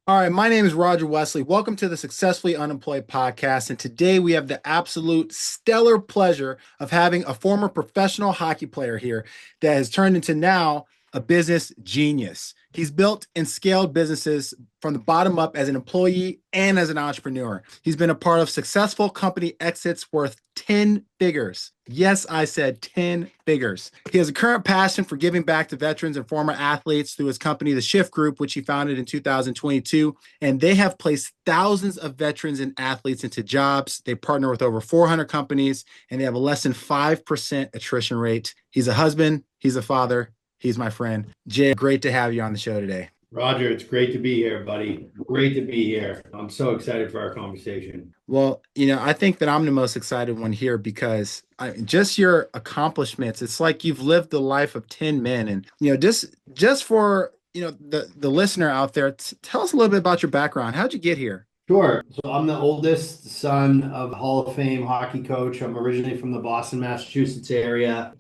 All right, my name is Roger Wesley. Welcome to the Successfully Unemployed podcast. And today we have the absolute stellar pleasure of having a former professional hockey player here that has turned into now a business genius. He's built and scaled businesses from the bottom up as an employee and as an entrepreneur. He's been a part of successful company exits worth 10 figures. Yes, I said 10 figures. He has a current passion for giving back to veterans and former athletes through his company, The Shift Group, which he founded in 2022. And they have placed thousands of veterans and athletes into jobs. They partner with over 400 companies, and they have a less than 5% attrition rate. He's a husband, he's a father, he's my friend. Jay, great to have you on the show today. Roger, it's great to be here, buddy. Great to be here. I'm so excited for our conversation. Well, I think that I'm the most excited one here because just your accomplishments, it's like you've lived the life of 10 men. And, just for, the listener out there, tell us a little bit about your background. How'd you get here? Sure. So I'm the oldest son of Hall of Fame hockey coach. I'm originally from the Boston, Massachusetts area.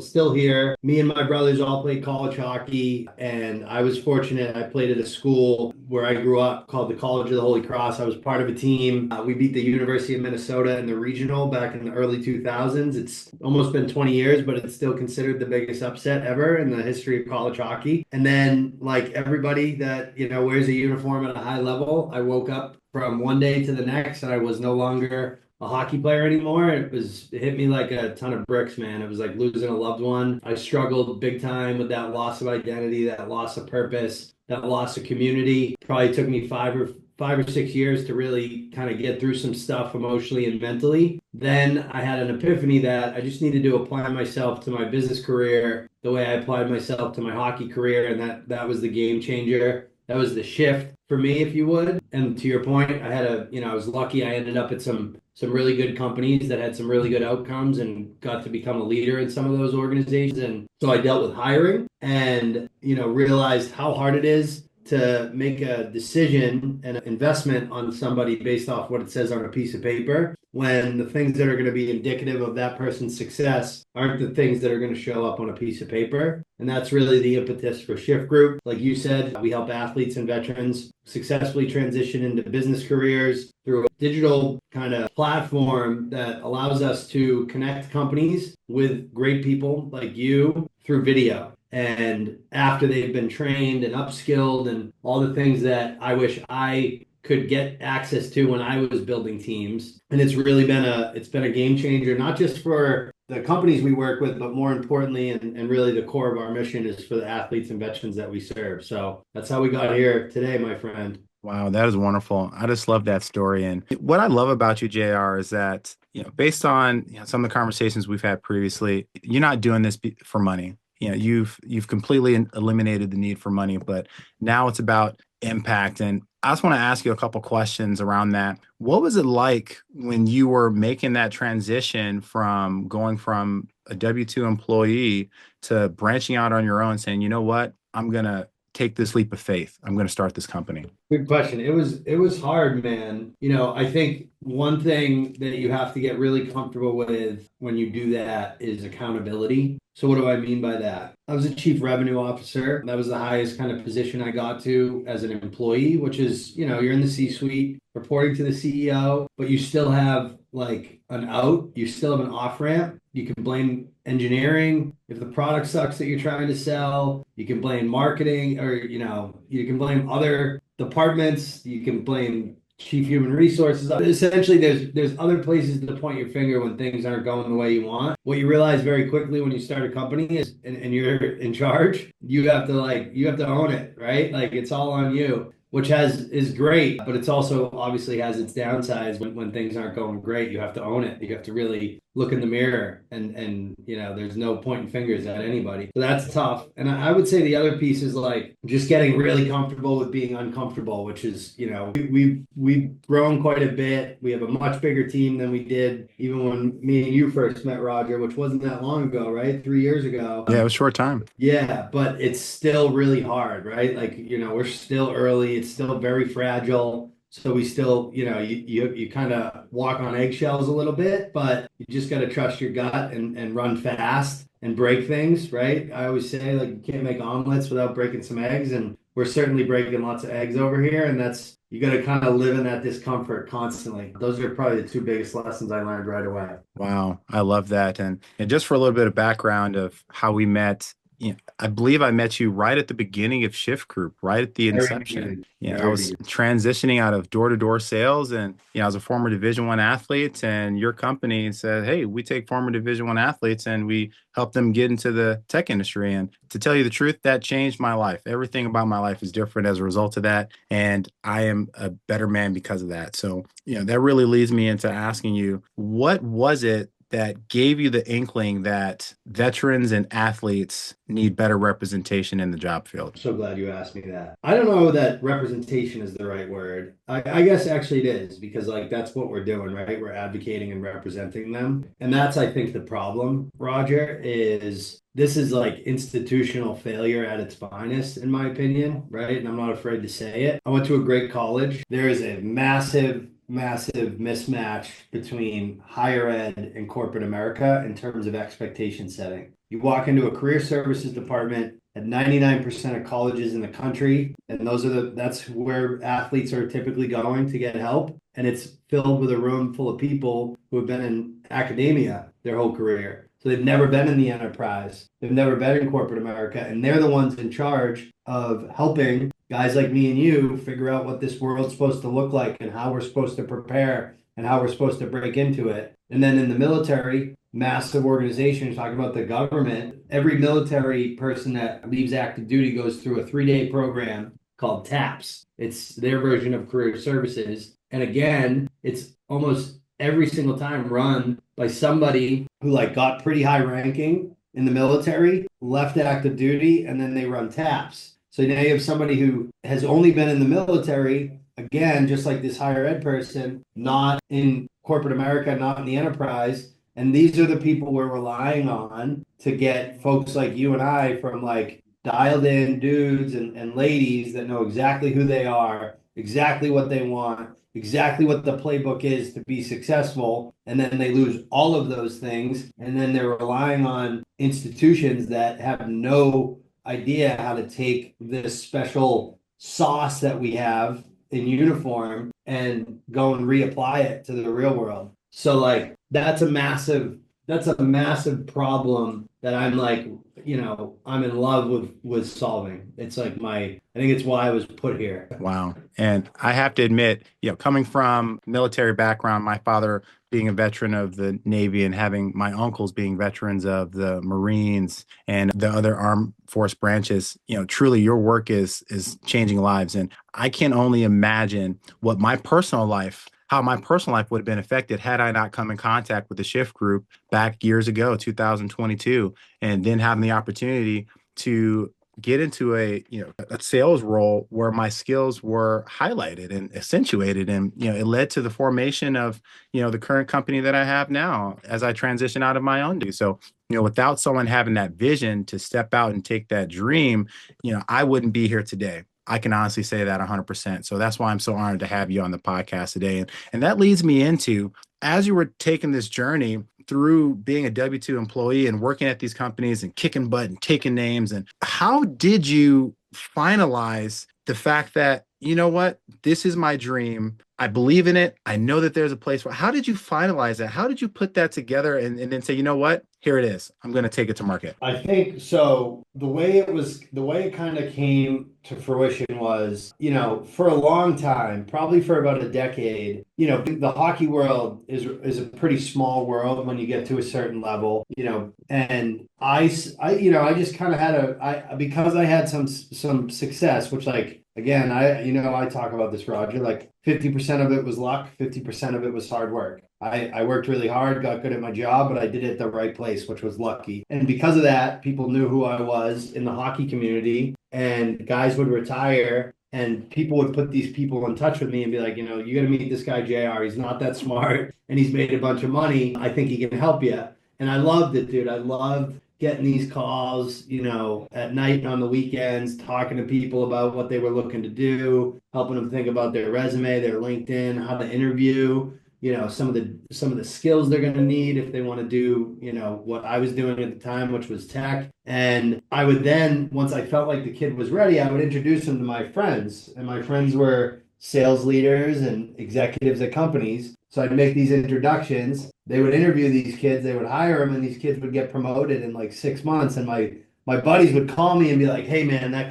Still here. Me and my brothers all played college hockey, and I was fortunate. I played at a school where I grew up called the College of the Holy Cross. I was part of a team. We beat the University of Minnesota in the regional back in the early 2000s. It's almost been 20 years, but it's still considered the biggest upset ever in the history of college hockey. And then, like everybody that, wears a uniform at a high level, I woke up from one day to the next, and I was no longer a hockey player anymore. It hit me like a ton of bricks, man. It was like losing a loved one. I struggled big time with that loss of identity, that loss of purpose, that loss of community. Probably took me 5 or 6 years to really kind of get through some stuff emotionally and mentally. Then I had an epiphany that I just needed to apply myself to my business career the way I applied myself to my hockey career, and that was the game changer. That was the shift for me, if you would. And to your point, I was lucky. I ended up at some really good companies that had some really good outcomes and got to become a leader in some of those organizations. And so I dealt with hiring and, realized how hard it is to make a decision and an investment on somebody based off what it says on a piece of paper, when the things that are going to be indicative of that person's success aren't the things that are going to show up on a piece of paper. And that's really the impetus for Shift Group. Like you said, we help athletes and veterans successfully transition into business careers through a digital kind of platform that allows us to connect companies with great people like you through video. And after they've been trained and upskilled and all the things that I wish I could get access to when I was building teams. And it's really been a game changer, not just for the companies we work with, but more importantly, and really the core of our mission is for the athletes and veterans that we serve. So that's how we got here today, my friend. Wow, that is wonderful. I just love that story. And what I love about you, JR, is that, based on some of the conversations we've had previously, you're not doing this for money. You've completely eliminated the need for money, but now it's about impact. And I just want to ask you a couple questions around that. What was it like when you were making that transition from going from a W-2 employee to branching out on your own, saying, you know what, I'm going to take this leap of faith. I'm going to start this company. Good question. It was hard, man. I think one thing that you have to get really comfortable with when you do that is accountability. So what do I mean by that? I was a chief revenue officer. That was the highest kind of position I got to as an employee, which is, you're in the C-suite reporting to the CEO, but you still have like an out, you still have an off ramp. You can blame engineering if the product sucks that you're trying to sell. You can blame marketing, or, you can blame other departments. You can blame chief human resources. Essentially, there's other places to point your finger when things aren't going the way you want. What you realize very quickly when you start a company is, and you're in charge, you have to own it, right? Like it's all on you, which is great, but it's also obviously has its downsides. When things aren't going great, you have to own it. You have to really look in the mirror, and there's no pointing fingers at anybody. So that's tough. And I would say the other piece is like just getting really comfortable with being uncomfortable, which is, we've grown quite a bit. We have a much bigger team than we did even when me and you first met, Roger, which wasn't that long ago, right? 3 years ago. Yeah, it was a short time. Yeah, but it's still really hard, right? Like, we're still early. It's still very fragile. So we still, you kind of walk on eggshells a little bit, but you just got to trust your gut and run fast and break things, right? I always say, like, you can't make omelets without breaking some eggs. And we're certainly breaking lots of eggs over here, and that's you got to kind of live in that discomfort constantly. Those are probably the two biggest lessons I learned right away. Wow, I love that. And just for a little bit of background of how we met, I believe I met you right at the beginning of Shift Group, right at the Very inception. beginning, I very was beginning. transitioning out of door-to-door sales, and I was a former Division One athlete, and your company said, "Hey, we take former Division One athletes and we help them get into the tech industry." And to tell you the truth, that changed my life. Everything about my life is different as a result of that, and I am a better man because of that. So, that really leads me into asking you, what was it that gave you the inkling that veterans and athletes need better representation in the job field? So glad you asked me that. I don't know that representation is the right word. I guess actually it is because like that's what we're doing, right? We're advocating and representing them. And that's I think the problem, Roger, is this is like institutional failure at its finest, in my opinion, right? And I'm not afraid to say it. I went to a great college. There is a massive mismatch between higher ed and corporate America in terms of expectation setting. You walk into a career services department at 99% of colleges in the country, and that's where athletes are typically going to get help. And it's filled with a room full of people who have been in academia their whole career. So they've never been in the enterprise. They've never been in corporate America, and they're the ones in charge of helping guys like me and you figure out what this world's supposed to look like and how we're supposed to prepare and how we're supposed to break into it. And then in the military, massive organization, talking about the government, every military person that leaves active duty goes through a 3-day program called TAPS. It's their version of career services. And again, it's almost every single time run by somebody who like got pretty high ranking in the military, left active duty, and then they run TAPS. So now you have somebody who has only been in the military, again, just like this higher ed person, not in corporate America, not in the enterprise. And these are the people we're relying on to get folks like you and I from like dialed in dudes and ladies that know exactly who they are, exactly what they want, exactly what the playbook is to be successful. And then they lose all of those things. And then they're relying on institutions that have no idea how to take this special sauce that we have in uniform and go and reapply it to the real world. So like that's a massive problem that I'm like, I'm in love with solving. It's like I think it's why I was put here. Wow. And I have to admit, coming from military background, my father being a veteran of the Navy and having my uncles being veterans of the Marines and the other armed force branches, truly your work is changing lives. And I can only imagine how my personal life would have been affected had I not come in contact with the Shift Group back years ago, 2022, and then having the opportunity to get into a sales role where my skills were highlighted and accentuated, and it led to the formation of the current company that I have now as I transition out of my own duty. So without someone having that vision to step out and take that dream, I wouldn't be here today. I can honestly say that 100%. So that's why I'm so honored to have you on the podcast today. And that leads me into, as you were taking this journey through being a W-2 employee and working at these companies and kicking butt and taking names, and how did you finalize the fact that, what, this is my dream. I believe in it. I know that there's a place for, how did you finalize that? How did you put that together and then say, what, here it is. I'm going to take it to market. I think so. The way it kind of came to fruition was, for a long time, probably for about a decade, the hockey world is a pretty small world when you get to a certain level, and I just kind of because I had some success, which like, again, I talk about this, Roger, like 50% of it was luck, 50% of it was hard work. I worked really hard, got good at my job, but I did it at the right place, which was lucky. And because of that, people knew who I was in the hockey community, and guys would retire and people would put these people in touch with me and be like, you got to meet this guy, JR. He's not that smart and he's made a bunch of money. I think he can help you. And I loved it, dude. I loved getting these calls, at night and on the weekends, talking to people about what they were looking to do, helping them think about their resume, their LinkedIn, how to interview. some of the skills they're going to need if they want to do, what I was doing at the time, which was tech. And I would then, once I felt like the kid was ready, I would introduce him to my friends, and my friends were sales leaders and executives at companies. So I'd make these introductions. They would interview these kids, they would hire them, and these kids would get promoted in like 6 months. And my buddies would call me and be like, "Hey man, that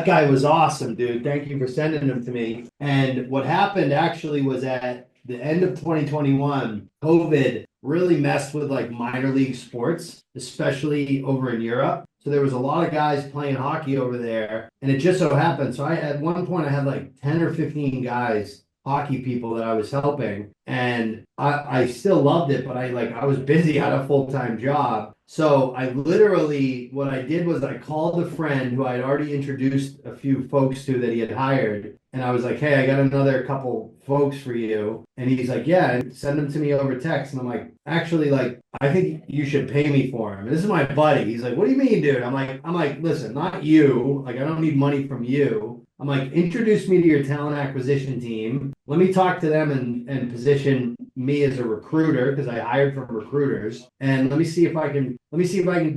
guy was awesome, dude. Thank you for sending him to me." And what happened actually was at the end of 2021, COVID really messed with like minor league sports, especially over in Europe. So there was a lot of guys playing hockey over there, and it just so happened. So at one point I had like 10 or 15 guys, hockey people that I was helping, and I still loved it, but I was busy, I had a full-time job. So I literally, what I did was I called a friend who I had already introduced a few folks to that he had hired. And I was like, "Hey, I got another couple folks for you." And he's like, "Yeah, and send them to me over text." And I'm like, "Actually, like, I think you should pay me for him." And this is my buddy. He's like, "What do you mean, dude?" I'm like, "Listen, not you. Like, I don't need money from you." I'm like, "Introduce me to your talent acquisition team. Let me talk to them and position me as a recruiter because I hired from recruiters. And let me see if I can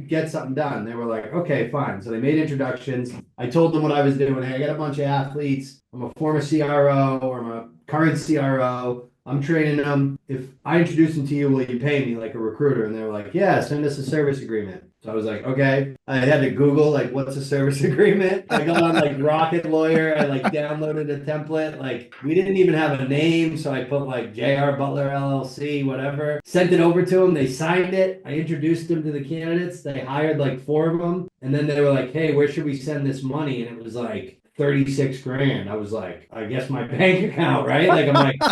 get something done." They were like, "Okay, fine." So they made introductions. I told them what I was doing. "Hey, I got a bunch of athletes. I'm a former CRO or I'm a current CRO. I'm training them. If I introduce them to you, will you pay me like a recruiter?" And they were like, "Yeah, send us a service agreement." So I was like, "Okay." I had to Google like what's a service agreement. I got on like Rocket Lawyer. I like downloaded a template. Like we didn't even have a name, so I put like JR Butler LLC, whatever. Sent it over to them. They signed it. I introduced them to the candidates. They hired like four of them, and then they were like, "Hey, where should we send this money?" And it was like 36 grand. I was like, "I guess my bank account, right?" Like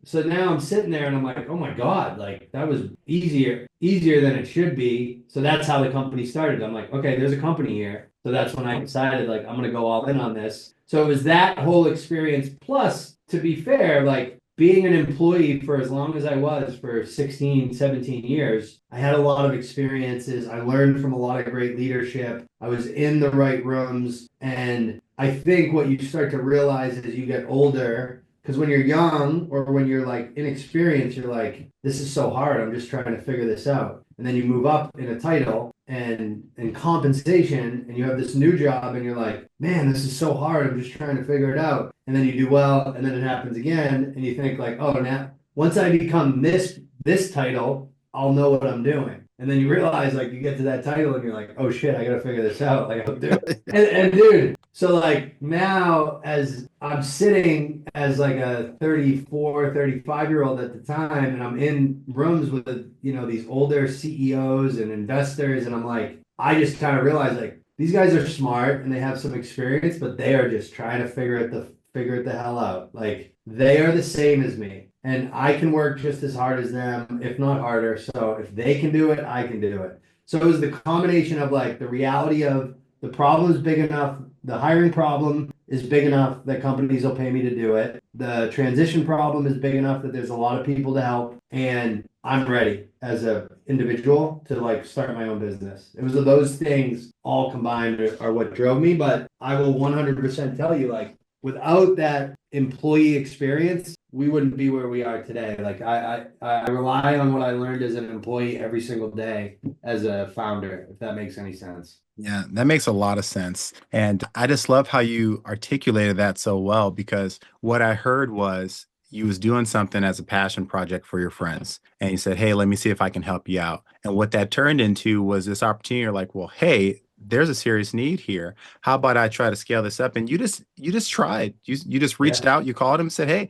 so now I'm sitting there and I'm like, "Oh my God, like that was easier than it should be." So that's how the company started. I'm like, "Okay, there's a company here." So that's when I decided like I'm gonna go all in on this. So it was that whole experience. Plus, to be fair, like being an employee for as long as I was for 16, 17 years, I had a lot of experiences. I learned from a lot of great leadership. I was in the right rooms. And I think what you start to realize as you get older, because when you're young or when you're like inexperienced, you're like, "This is so hard. I'm just trying to figure this out." And then you move up in a title and compensation, and you have this new job, and you're like, "Man, this is so hard. I'm just trying to figure it out." And then you do well, and then it happens again, and you think like, "Oh, now once I become this title, I'll know what I'm doing." And then you realize like you get to that title and you're like, "Oh shit, I gotta figure this out." Like I'll do it. And dude, so like now as I'm sitting as like a 34, 35-year-old at the time, and I'm in rooms with, these older CEOs and investors, and I'm like, I just kind of realize like these guys are smart and they have some experience, but they are just trying to figure it the hell out. Like they are the same as me. And I can work just as hard as them, if not harder. So if they can do it, I can do it. So it was the combination of like the reality of the problem is big enough, the hiring problem is big enough that companies will pay me to do it. The transition problem is big enough that there's a lot of people to help, and I'm ready as a individual to like start my own business. It was those things all combined are what drove me, but I will 100% tell you like without that employee experience, we wouldn't be where we are today. Like I rely on what I learned as an employee every single day as a founder, if that makes any sense. Yeah, that makes a lot of sense. And I just love how you articulated that so well because what I heard was you was doing something as a passion project for your friends. And you said, "Hey, let me see if I can help you out." And what that turned into was this opportunity. You're like, "Well, hey, there's a serious need here. How about I try to scale this up?" And you just tried. You just reached Yeah. out, you called them and said, "Hey,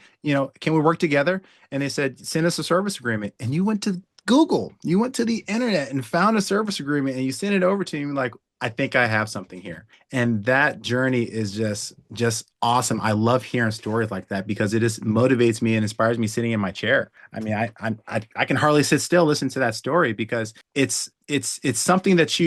can we work together?" And they said, "Send us a service agreement." And you went to Google, you went to the internet and found a service agreement and you sent it over to him like, "I think I have something here." And that journey is just awesome. I love hearing stories like that because it just motivates me and inspires me sitting in my chair. I mean, I can hardly sit still listening to that story because it's something that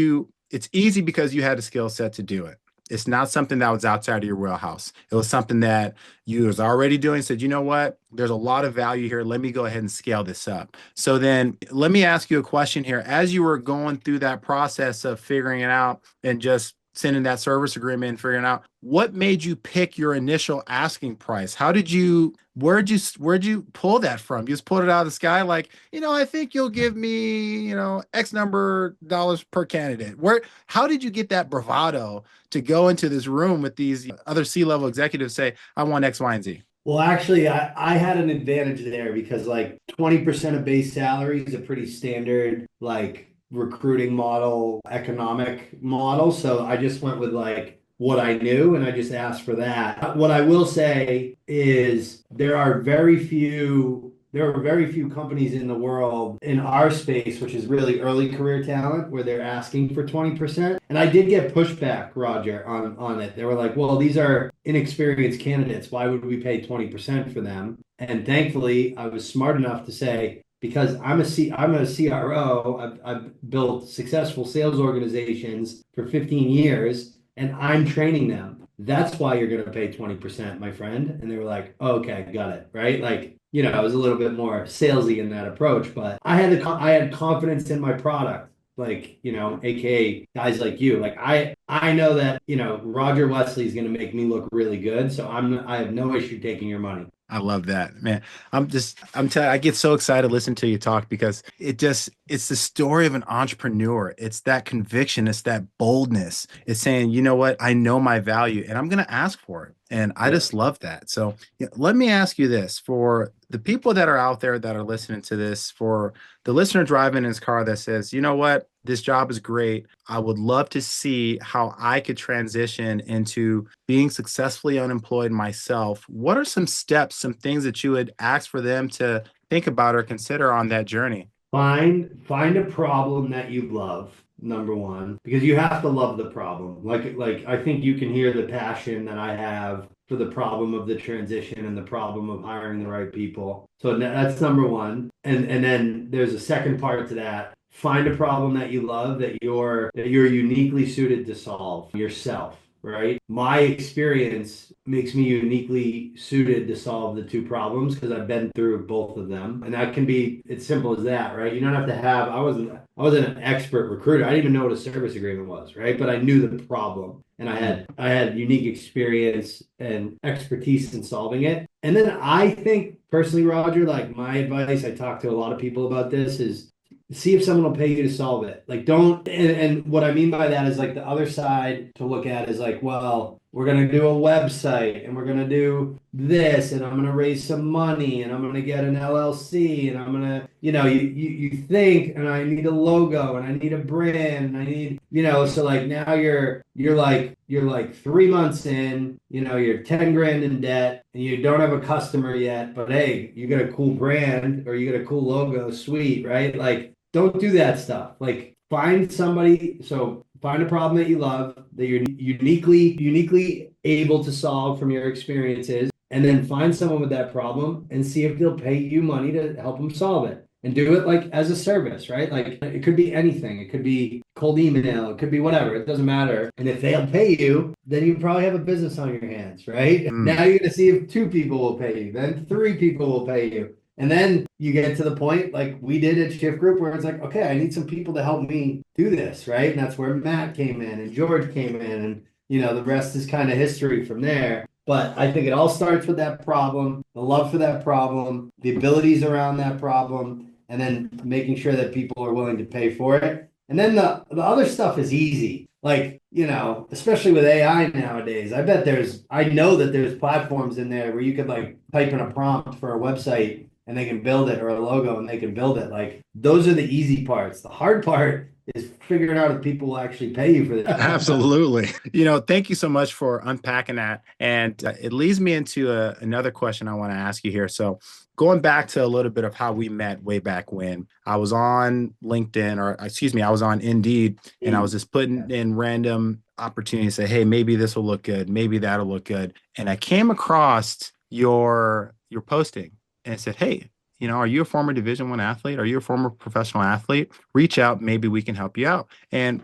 it's easy because you had a skill set to do it. It's not something that was outside of your wheelhouse. It was something that you was already doing, said, "You know what? There's a lot of value here. Let me go ahead and scale this up." So then let me ask you a question here. As you were going through that process of figuring it out and just sending that service agreement and figuring out what made you pick your initial asking price. How did you, where'd you pull that from? You just pulled it out of the sky, like, I think you'll give me, X number dollars per candidate. How did you get that bravado to go into this room with these other C-level executives say, I want X, Y, and Z? Well, actually, I had an advantage there because like 20% of base salary is a pretty standard like recruiting model, economic model. So I just went with like what I knew and I just asked for that. What I will say is there are very few companies in the world in our space, which is really early career talent, where they're asking for 20%. And I did get pushback, Roger, on it. They were like, well, these are inexperienced candidates. Why would we pay 20% for them? And thankfully, I was smart enough to say, because I'm a CRO, I've built successful sales organizations for 15 years, and I'm training them. That's why you're going to pay 20%, my friend. And they were like, oh, okay, got it. Right. Like, I was a little bit more salesy in that approach, but I had confidence in my product. Like, AKA guys like you. Like I know that, Roger Wesley is going to make me look really good. So I have no issue taking your money. I love that, man. I'm telling I get so excited listening to you talk because it's the story of an entrepreneur. It's that conviction, it's that boldness. It's saying, you know what, I know my value and I'm going to ask for it. And I Yeah. just love that. So let me ask you this for the people that are out there that are listening to this, for the listener driving in his car that says, you know what, this job is great. I would love to see how I could transition into being successfully unemployed myself. What are some steps, some things that you would ask for them to think about or consider on that journey? Find a problem that you love, number one, because you have to love the problem. Like I think you can hear the passion that I have for the problem of the transition and the problem of hiring the right people. So that's number one. And then there's a second part to that. Find a problem that you love that you're uniquely suited to solve yourself. Right? My experience makes me uniquely suited to solve the two problems because I've been through both of them. And that can be as simple as that, right? You don't have to have, I wasn't an expert recruiter. I didn't even know what a service agreement was, right? But I knew the problem and I had unique experience and expertise in solving it. And then I think personally, Roger, like my advice, I talk to a lot of people about this is see if someone will pay you to solve it. Like, don't, and what I mean by that is like the other side to look at is like, well, we're going to do a website and we're going to do this and I'm going to raise some money and I'm going to get an LLC and I'm going to, you think, and I need a logo and I need a brand and I need, so like now you're like 3 months in, you're 10 grand in debt and you don't have a customer yet, but hey, you got a cool brand or you got a cool logo, sweet, right? Like, don't do that stuff. Like find a problem that you love that you're uniquely able to solve from your experiences, and then find someone with that problem and see if they'll pay you money to help them solve it. And do it like as a service, right? Like it could be anything. It could be cold email. It could be whatever. It doesn't matter. And if they'll pay you, then you probably have a business on your hands, right? Mm. Now you're gonna see if two people will pay you, then three people will pay you. And then you get to the point like we did at Shift Group where it's like, okay, I need some people to help me do this, right? And that's where Matt came in and George came in, and the rest is kind of history from there. But I think it all starts with that problem, the love for that problem, the abilities around that problem, and then making sure that people are willing to pay for it. And then the other stuff is easy. Like, especially with AI nowadays, I know that there's platforms in there where you could like type in a prompt for a website and they can build it, or a logo and they can build it. Like those are the easy parts. The hard part is figuring out if people will actually pay you for this. Absolutely. Thank you so much for unpacking that. And it leads me into another question I want to ask you here. So, going back to a little bit of how we met way back when I was on LinkedIn, or excuse me, I was on Indeed, and I was just putting in random opportunities, say, hey, maybe this will look good, maybe that'll look good. And I came across your posting and it said, hey, are you a former Division I athlete? Are you a former professional athlete? Reach out. Maybe we can help you out. And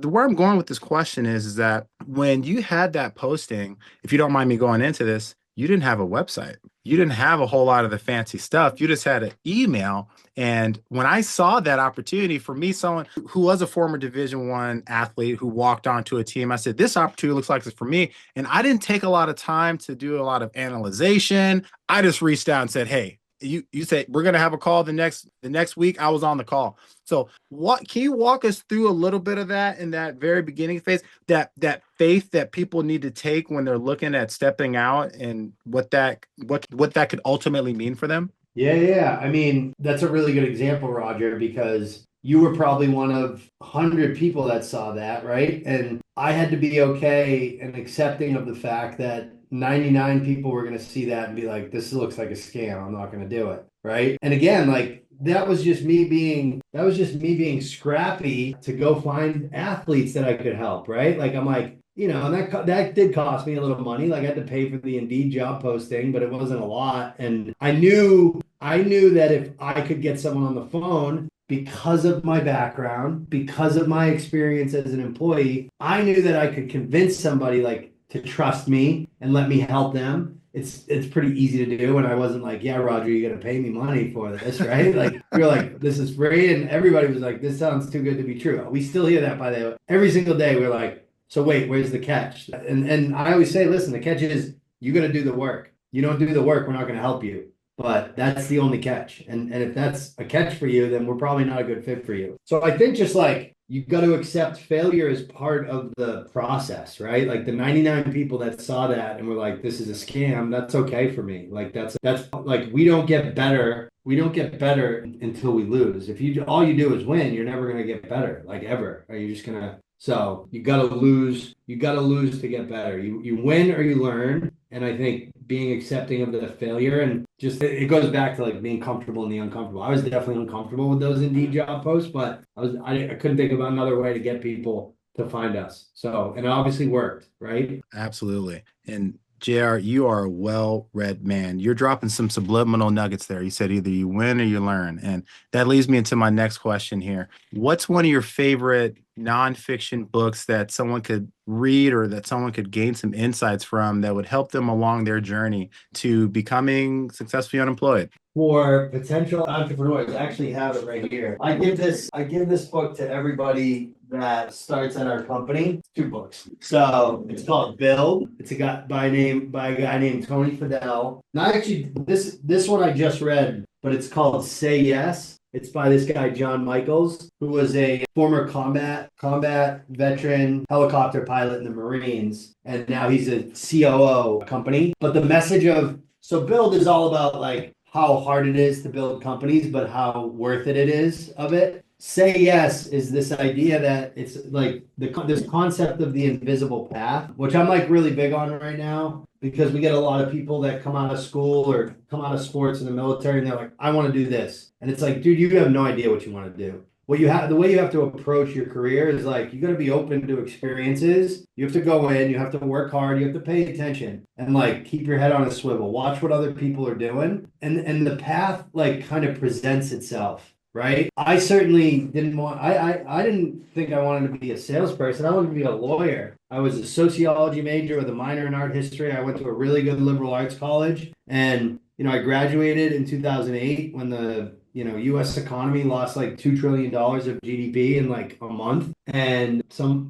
where I'm going with this question is that when you had that posting, if you don't mind me going into this, you didn't have a website. you didn't have a whole lot of the fancy stuff. You just had an email. And when I saw that opportunity for me, someone who was a former Division I athlete who walked onto a team, I said, this opportunity looks like it's for me. And I didn't take a lot of time to do a lot of analyzation. I just reached out and said, hey, you say we're gonna have a call the next week. I was on the call. So what can you walk us through a little bit of that in that very beginning phase, that faith that people need to take when they're looking at stepping out and what that could ultimately mean for them? Yeah, yeah, yeah. I mean, that's a really good example, Roger, because you were probably one of 100 people that saw that, right? And I had to be okay and accepting of the fact that 99 people were going to see that and be like, this looks like a scam. I'm not going to do it, right? And again, like that was just me being scrappy to go find athletes that I could help, right? Like I'm like, and that did cost me a little money. Like I had to pay for the Indeed job posting, but it wasn't a lot. And I knew that if I could get someone on the phone because of my background, because of my experience as an employee, I knew that I could convince somebody like to trust me and let me help them. It's pretty easy to do. And I wasn't like, yeah, Roger, you got to pay me money for this, right? Like you're like, this is free. And everybody was like, this sounds too good to be true. We still hear that by the way. Every single day, we're like, so wait, where's the catch? And I always say, listen, the catch is you got to do the work. You don't do the work, we're not going to help you. But that's the only catch. And if that's a catch for you, then we're probably not a good fit for you. So I think just like you've got to accept failure as part of the process, right? Like the 99 people that saw that and were like, this is a scam, that's okay for me. Like that's like we don't get better. We don't get better until we lose. If you all you do is win, you're never gonna get better, like ever. Are you just gonna so you gotta lose, you gotta lose to get better. You win or you learn. And I think being accepting of the failure and just it goes back to like being comfortable in the uncomfortable. I was definitely uncomfortable with those Indeed job posts, but I couldn't think of another way to get people to find us. So and it obviously worked, right? Absolutely. And JR, you are a well-read man. You're dropping some subliminal nuggets there. You said either you win or you learn. And that leads me into my next question here. What's one of your favorite nonfiction books that someone could read or that someone could gain some insights from that would help them along their journey to becoming successfully unemployed? For potential entrepreneurs. I actually have it right here. I give this book to everybody that starts at our company. Two books. So it's called Build. It's a guy named Tony Fadell. Not actually this one I just read, but it's called Say Yes. It's by this guy, John Michaels, who was a former combat veteran helicopter pilot in the Marines. And now he's a COO company. But the message of so Build is all about like how hard it is to build companies, but how worth it is of it. Say Yes is this idea that it's like this concept of the invisible path, which I'm like really big on right now because we get a lot of people that come out of school or come out of sports in the military and they're like, I want to do this. And it's like, dude, you have no idea what you want to do. The way you have to approach your career is like you got to be open to experiences. You have to go in, you have to work hard, you have to pay attention and like keep your head on a swivel, watch what other people are doing. And the path like kind of presents itself, right? I certainly didn't want I didn't think I wanted to be a salesperson. I wanted to be a lawyer. I was a sociology major with a minor in art history. I went to a really good liberal arts college and I graduated in 2008 when the US economy lost like $2 trillion of GDP in like a month. And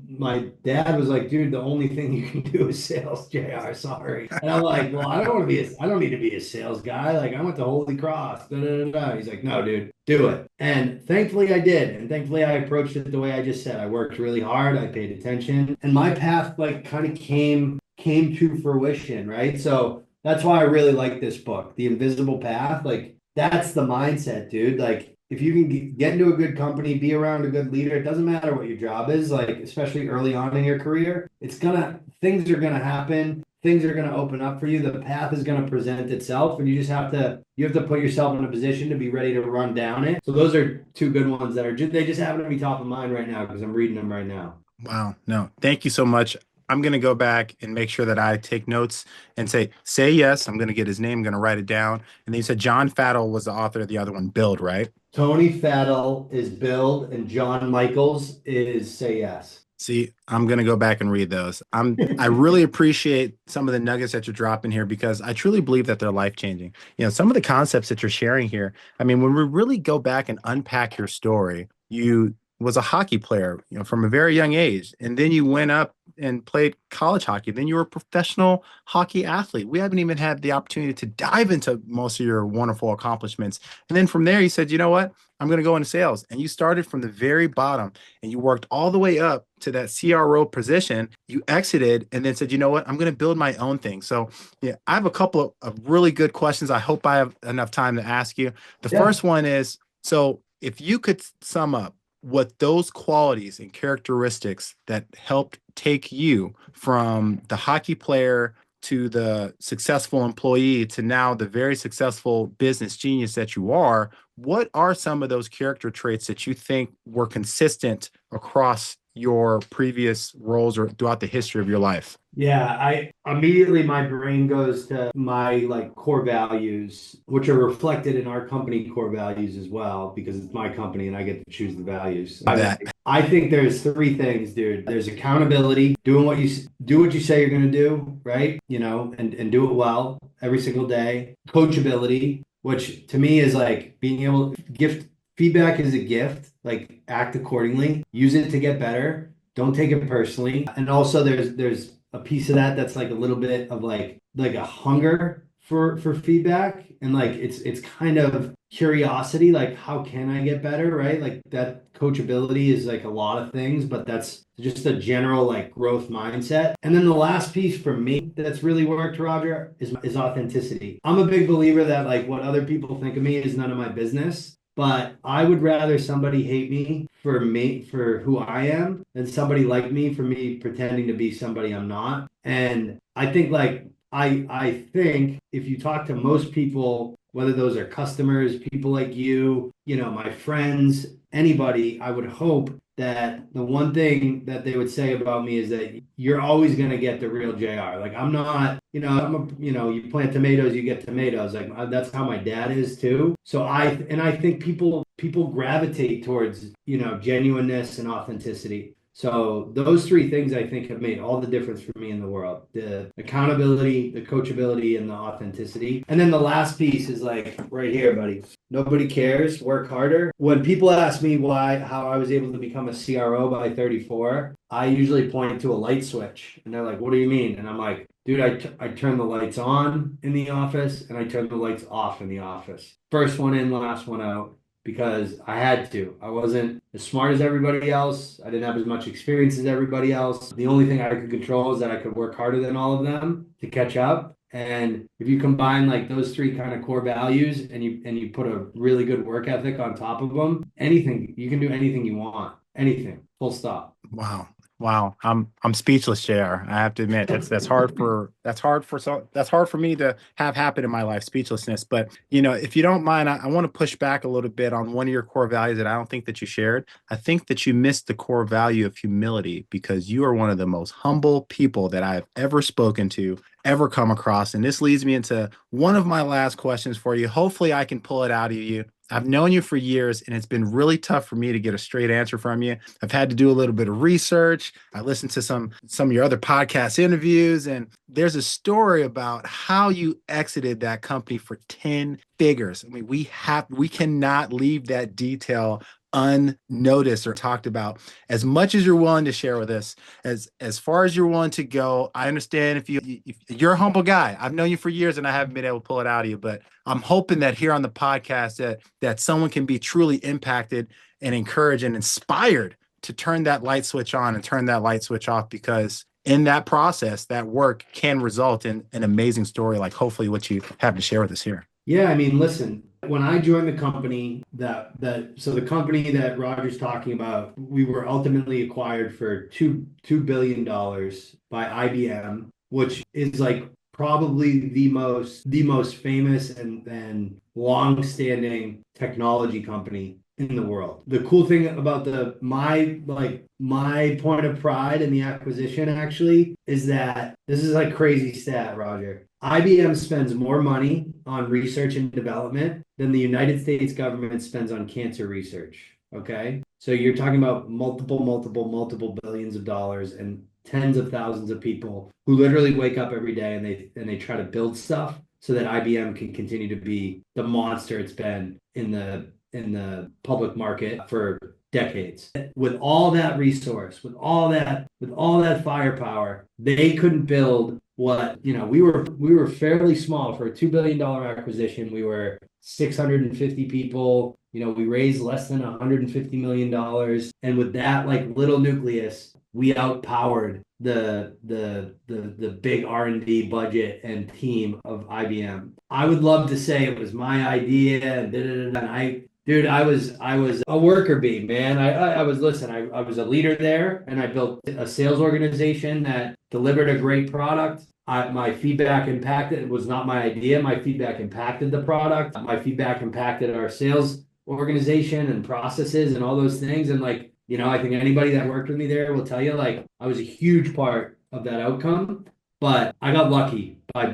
my dad was like, dude, the only thing you can do is sales, JR, sorry. And I'm like, well, I don't need to be a sales guy. Like I went to Holy Cross. Da, da, da, da. He's like, no, dude, do it. And thankfully I did. And thankfully I approached it the way I just said. I worked really hard. I paid attention and my path like kind of came to fruition, right? So that's why I really like this book, The Invisible Path. Like that's the mindset, dude. Like if you can get into a good company, be around a good leader, it doesn't matter what your job is, like especially early on in your career, things are gonna happen, things are gonna open up for you, the path is gonna present itself, and you have to put yourself in a position to be ready to run down it. So those are two good ones that they just happen to be top of mind right now because I'm reading them right now. Wow. No, thank you so much. I'm going to go back and make sure that I take notes and say yes. I'm going to get his name, I'm going to write it down. And then you said John Faddle was the author of the other one, Build, right? Tony Fadell is Build and John Michaels is Say Yes. See, I'm gonna go back and read those. I really appreciate some of the nuggets that you're dropping here because I truly believe that they're life changing. Some of the concepts that you're sharing here. I mean, when we really go back and unpack your story, you was a hockey player, from a very young age, and then you went up and played college hockey. Then you were a professional hockey athlete. We haven't even had the opportunity to dive into most of your wonderful accomplishments. And then from there, you said, you know what? I'm going to go into sales. And you started from the very bottom and you worked all the way up to that CRO position. You exited and then said, you know what? I'm going to build my own thing. So, yeah, I have a couple of really good questions. I hope I have enough time to ask you. The Yeah. first one is, so if you could sum up what those qualities and characteristics that helped take you from the hockey player to the successful employee to now the very successful business genius that you are, what are some of those character traits that you think were consistent across your previous roles or throughout the history of your life? Yeah, I immediately my brain goes to my like core values, which are reflected in our company core values as well, because it's my company and I get to choose the values. That I think there's three things, dude. There's accountability, doing what you do what you say you're going to do, right? And do it well every single day. Coachability, which to me is like being able to gift feedback is a gift, like act accordingly, use it to get better. Don't take it personally. And also there's a piece of that that's like a little bit of like a hunger for feedback and like it's kind of curiosity, like how can I get better, right? Like that coachability is like a lot of things, but that's just a general like growth mindset. And then the last piece for me that's really worked, Roger, is authenticity. I'm a big believer that like what other people think of me is none of my business. But I would rather somebody hate me for who I am than somebody like me for me pretending to be somebody I'm not. And I think like I think if you talk to most people, whether those are customers, people like you, my friends, anybody, I would hope that the one thing that they would say about me is that you're always going to get the real JR. Like I'm not, you plant tomatoes, you get tomatoes. Like that's how my dad is too. So I think people gravitate towards, genuineness and authenticity. So those three things I think have made all the difference for me in the world. The accountability, the coachability, and the authenticity. And then the last piece is like right here, buddy. Nobody cares, work harder. When people ask me how I was able to become a CRO by 34, I usually point to a light switch. And they're like, what do you mean? And I'm like, dude, I turn the lights on in the office and I turn the lights off in the office. First one in, last one out because I had to. I wasn't as smart as everybody else. I didn't have as much experience as everybody else. The only thing I could control is that I could work harder than all of them to catch up. And if you combine like those three kind of core values and you put a really good work ethic on top of them, anything, you can do anything you want. Anything. Full stop. Wow. Wow. I'm speechless, JR. I have to admit that's hard for me to have happen in my life, speechlessness. But if you don't mind, I want to push back a little bit on one of your core values that I don't think that you shared. I think that you missed the core value of humility because you are one of the most humble people that I've ever spoken to, ever come across. And this leads me into one of my last questions for you. Hopefully I can pull it out of you. I've known you for years, and it's been really tough for me to get a straight answer from you. I've had to do a little bit of research. I listened to some of your other podcast interviews, and there's a story about how you exited that company for 10 figures. I mean, we cannot leave that detail unnoticed or talked about. As much as you're willing to share with us, as far as you're willing to go, I understand if you're a humble guy. I've known you for years and I haven't been able to pull it out of you, but I'm hoping that here on the podcast that someone can be truly impacted and encouraged and inspired to turn that light switch on and turn that light switch off, because in that process, that work can result in an amazing story like hopefully what you have to share with us here. Yeah, I mean, listen, when I joined the company so the company that Roger's talking about, we were ultimately acquired for two billion dollars by IBM, which is like probably the most famous and long-standing technology company in the world. The cool thing about my point of pride in the acquisition actually is that this is like crazy stat, Roger. IBM spends more money on research and development than the United States government spends on cancer research. Okay. So you're talking about multiple billions of dollars and tens of thousands of people who literally wake up every day and they try to build stuff so that IBM can continue to be the monster it's been in the public market for decades. With all that resource, with all that firepower, they couldn't build what, we were fairly small for a $2 billion acquisition. We were 650 people. We raised less than $150 million. And with that like little nucleus, we outpowered the big R&D budget and team of IBM. I would love to say it was my idea and dude, I was a worker bee, man. I was listen, I was a leader there and I built a sales organization that delivered a great product. My feedback impacted, it was not my idea. My feedback impacted the product. My feedback impacted our sales organization and processes and all those things. And like, I think anybody that worked with me there will tell you, like, I was a huge part of that outcome, but I got lucky by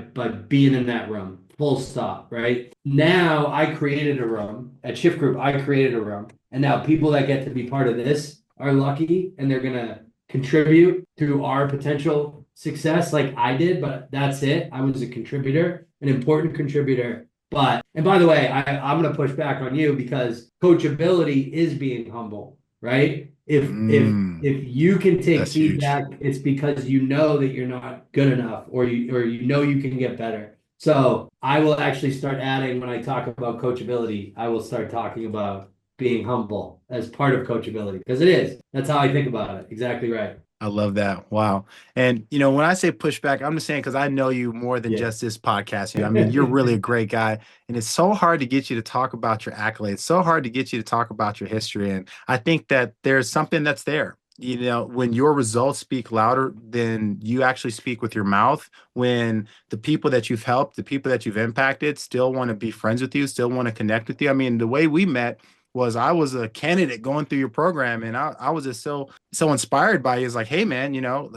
being in that room. Full stop, right? Now I created a room at Shift Group. I created a room. And now people that get to be part of this are lucky and they're gonna contribute to our potential success like I did, but that's it. I was a contributor, an important contributor. But, and by the way, I'm going to push back on you because coachability is being humble, right? If you can take That's huge. feedback, it's because you know that you're not good enough or you know you can get better. So I will actually start adding when I talk about coachability, I will start talking about being humble as part of coachability because it is. That's how I think about it. Exactly right. I love that. Wow. And when I say pushback, I'm just saying because I know you more than Yeah. just this podcast. I mean, you're really a great guy, and it's so hard to get you to talk about your accolades, so hard to get you to talk about your history. And I think that there's something that's there. When your results speak louder than you actually speak with your mouth, when the people that you've helped, the people that you've impacted still want to be friends with you, still want to connect with you. I mean, the way we met was I was a candidate going through your program and I was just so inspired by you. It's like, hey man,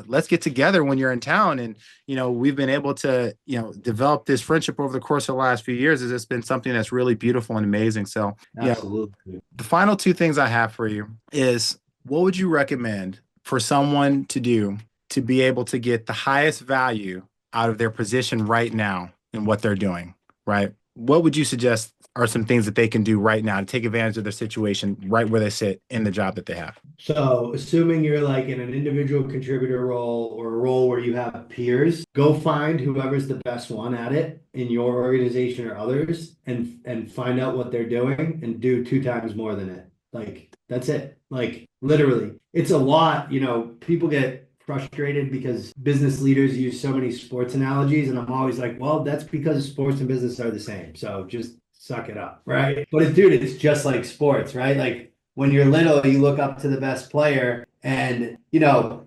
let's get together when you're in town. And we've been able to develop this friendship over the course of the last few years. It's been something that's really beautiful and amazing. So Absolutely. the final two things I have for you is, what would you recommend for someone to do to be able to get the highest value out of their position right now in what they're doing, right? What would you suggest are some things that they can do right now to take advantage of their situation right where they sit in the job that they have? So, assuming you're like in an individual contributor role or a role where you have peers, go find whoever's the best one at it in your organization or others and find out what they're doing and do two times more than it. Like that's it. Like literally. It's a lot, people get frustrated because business leaders use so many sports analogies and I'm always like, well, that's because sports and business are the same. So just suck it up, right? But dude, it's just like sports, right? Like when you're little, you look up to the best player. And,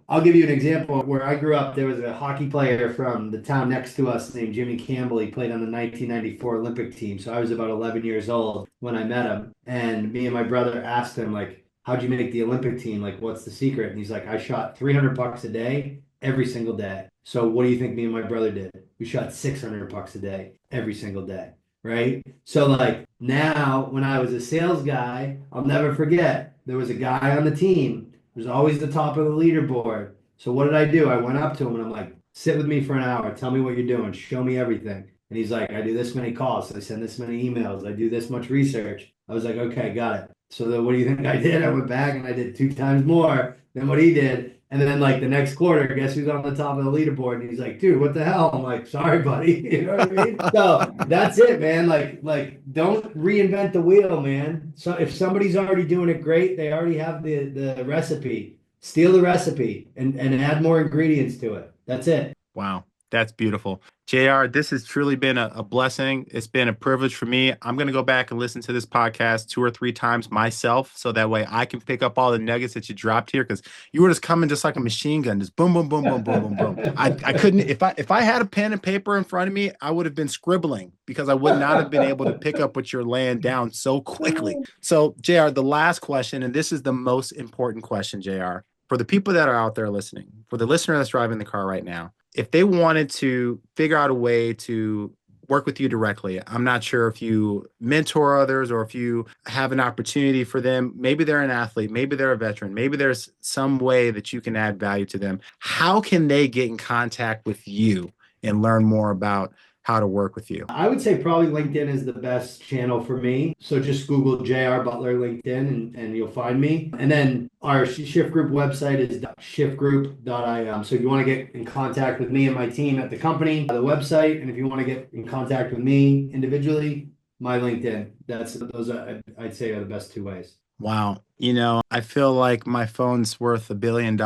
I'll give you an example. Where I grew up, there was a hockey player from the town next to us named Jimmy Campbell. He played on the 1994 Olympic team. So I was about 11 years old when I met him. And me and my brother asked him, like, how'd you make the Olympic team? Like, what's the secret? And he's like, I shot 300 bucks a day every single day. So what do you think me and my brother did? We shot 600 bucks a day every single day, right? So like now when I was a sales guy, I'll never forget there was a guy on the team who was always the top of the leaderboard. So what did I do? I went up to him and I'm like, sit with me for an hour, tell me what you're doing, show me everything. And he's like, I do this many calls, I send this many emails, I do this much research. I was like, okay, got it. So then what do you think I did? I went back and I did two times more than what he did. And then like the next quarter, guess who's on the top of the leaderboard? And he's like, dude, what the hell? I'm like, sorry, buddy. You know what I mean? So that's it, man. Like don't reinvent the wheel, man. So if somebody's already doing it great, they already have the recipe. Steal the recipe and add more ingredients to it. That's it. Wow, that's beautiful. JR, this has truly been a blessing. It's been a privilege for me. I'm going to go back and listen to this podcast two or three times myself so that way I can pick up all the nuggets that you dropped here because you were just coming just like a machine gun, just boom, boom, boom, boom, boom, boom, boom. I couldn't, if I had a pen and paper in front of me, I would have been scribbling because I would not have been able to pick up what you're laying down so quickly. So, JR, the last question, and this is the most important question, JR, for the people that are out there listening, for the listener that's driving the car right now, if they wanted to figure out a way to work with you directly. I'm not sure if you mentor others or if you have an opportunity for them. Maybe they're an athlete, maybe they're a veteran, maybe there's some way that you can add value to them. How can they get in contact with you and learn more about how to work with you? I would say probably LinkedIn is the best channel for me. So just Google JR Butler LinkedIn and you'll find me. And then our Shift Group website is shiftgroup.im. So if you want to get in contact with me and my team at the company, the website, and if you want to get in contact with me individually, my LinkedIn. Those are, I'd say, are the best two ways. Wow. I feel like my phone's worth $1 billion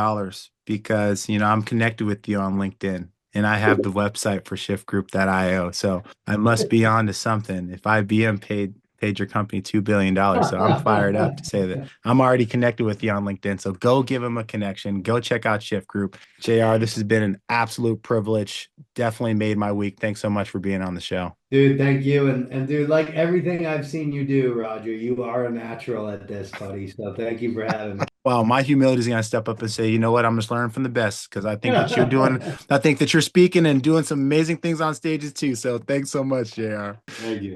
because, I'm connected with you on LinkedIn and I have the website for shiftgroup.io. So I must be on to something. If IBM paid your company $2 billion. So I'm fired up to say that I'm already connected with you on LinkedIn. So go give them a connection. Go check out Shift Group. JR, this has been an absolute privilege. Definitely made my week. Thanks so much for being on the show. Dude, thank you. And dude, like everything I've seen you do, Roger, you are a natural at this, buddy. So thank you for having me. Well, my humility is going to step up and say, you know what? I'm just learning from the best because I think that you're speaking and doing some amazing things on stages too. So thanks so much, JR. Thank you.